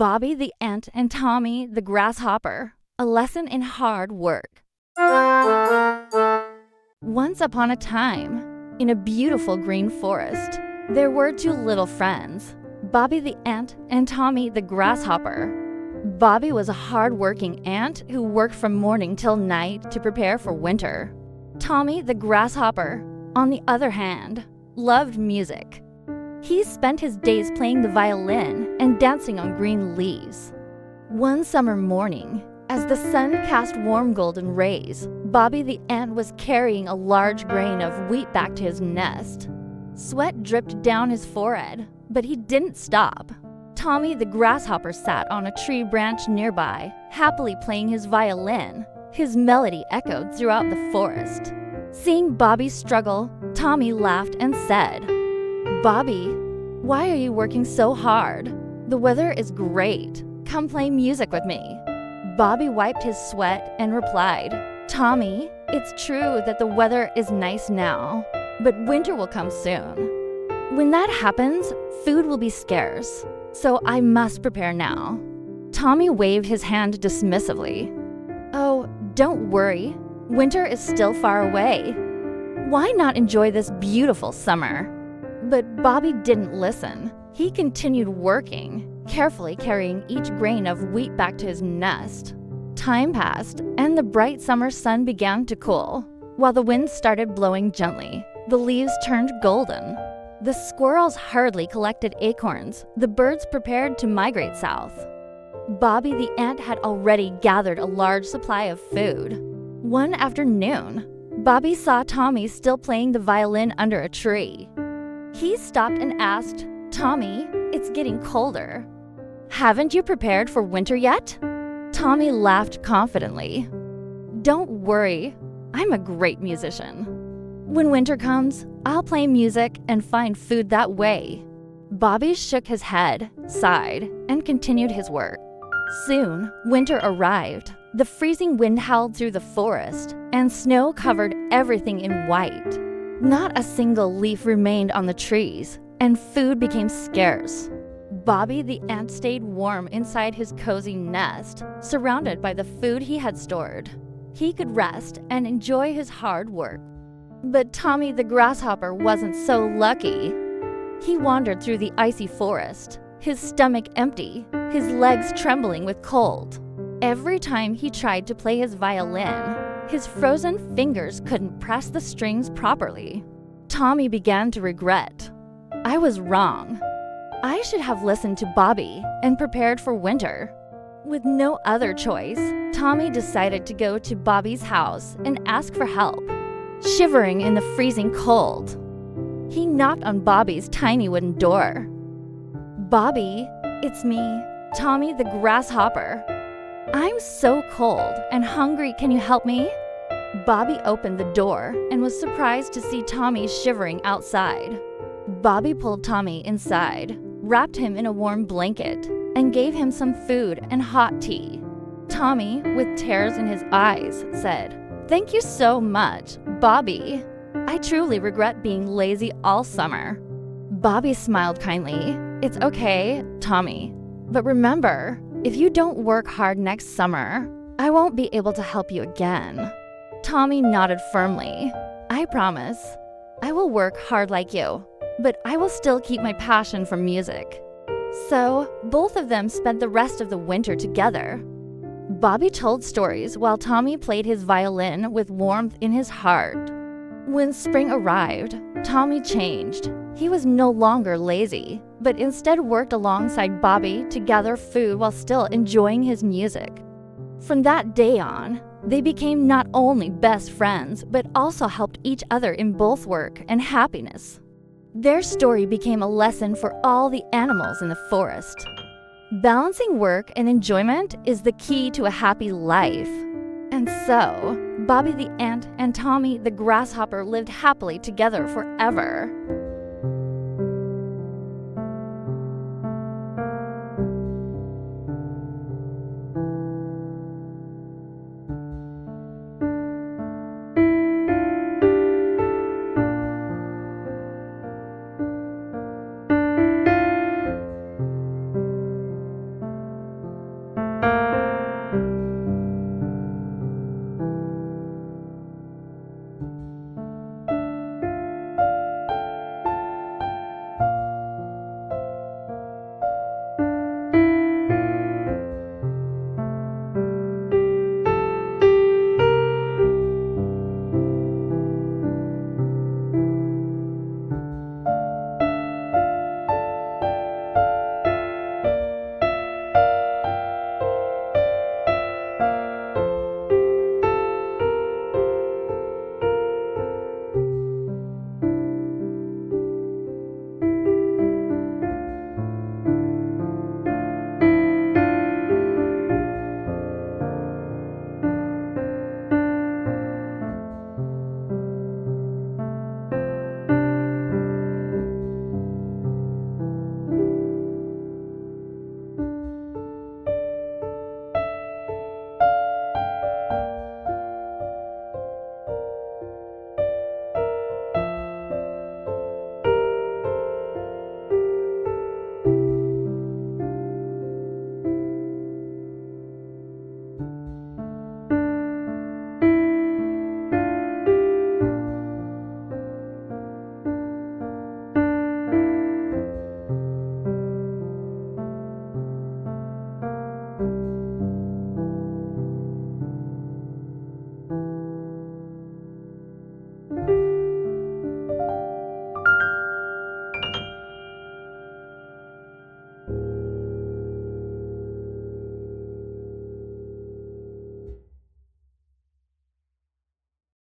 Bobby the Ant and Tommy the Grasshopper. A lesson in hard work. Once upon a time, in a beautiful green forest, there were two little friends, Bobby the Ant and Tommy the Grasshopper. Bobby was a hard-working ant who worked from morning till night to prepare for winter. Tommy the Grasshopper, on the other hand, loved music. He spent his days playing the violin and dancing on green leaves. One summer morning, as the sun cast warm golden rays, Bobby the Ant was carrying a large grain of wheat back to his nest. Sweat dripped down his forehead, but he didn't stop. Tommy the Grasshopper sat on a tree branch nearby, happily playing his violin. His melody echoed throughout the forest. Seeing Bobby's struggle, Tommy laughed and said, "Bobby, why are you working so hard? The weather is great. Come play music with me." Bobby wiped his sweat and replied, "Tommy, it's true that the weather is nice now, but winter will come soon. When that happens, food will be scarce, so I must prepare now." Tommy waved his hand dismissively. "Oh, don't worry. Winter is still far away. Why not enjoy this beautiful summer?" But Bobby didn't listen. He continued working, carefully carrying each grain of wheat back to his nest. Time passed, and the bright summer sun began to cool. While the wind started blowing gently, the leaves turned golden. The squirrels hurriedly collected acorns. The birds prepared to migrate south. Bobby the Ant had already gathered a large supply of food. One afternoon, Bobby saw Tommy still playing the violin under a tree. He stopped and asked, "Tommy, it's getting colder. Haven't you prepared for winter yet?" Tommy laughed confidently. "Don't worry, I'm a great musician. When winter comes, I'll play music and find food that way." Bobby shook his head, sighed, and continued his work. Soon, winter arrived. The freezing wind howled through the forest, and snow covered everything in white. Not a single leaf remained on the trees, and food became scarce. Bobby the Ant stayed warm inside his cozy nest, surrounded by the food he had stored. He could rest and enjoy his hard work. But Tommy the Grasshopper wasn't so lucky. He wandered through the icy forest, his stomach empty, his legs trembling with cold. Every time he tried to play his violin, his frozen fingers couldn't press the strings properly. Tommy began to regret. "I was wrong. I should have listened to Bobby and prepared for winter." With no other choice, Tommy decided to go to Bobby's house and ask for help. Shivering in the freezing cold, he knocked on Bobby's tiny wooden door. "Bobby, it's me, Tommy the Grasshopper. I'm so cold and hungry, can you help me?" Bobby opened the door and was surprised to see Tommy shivering outside. Bobby pulled Tommy inside, wrapped him in a warm blanket, and gave him some food and hot tea. Tommy, with tears in his eyes, said, "Thank you so much, Bobby. I truly regret being lazy all summer." Bobby smiled kindly. "It's okay, Tommy. But remember, if you don't work hard next summer, I won't be able to help you again." Tommy nodded firmly. "I promise. I will work hard like you, but I will still keep my passion for music." So, both of them spent the rest of the winter together. Bobby told stories while Tommy played his violin with warmth in his heart. When spring arrived, Tommy changed. He was no longer lazy, but instead worked alongside Bobby to gather food while still enjoying his music. From that day on, they became not only best friends, but also helped each other in both work and happiness. Their story became a lesson for all the animals in the forest. Balancing work and enjoyment is the key to a happy life. And so, Bobby the Ant and Tommy the Grasshopper lived happily together forever.